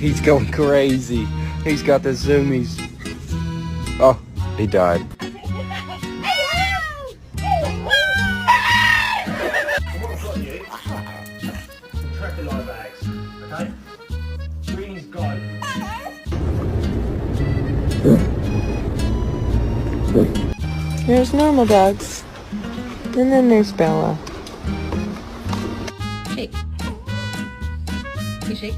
He's going crazy. He's got the zoomies. Oh, he died. Tractor-light bags, okay? Green's go. There's normal dogs. And then there's Bella. Shake. You shake.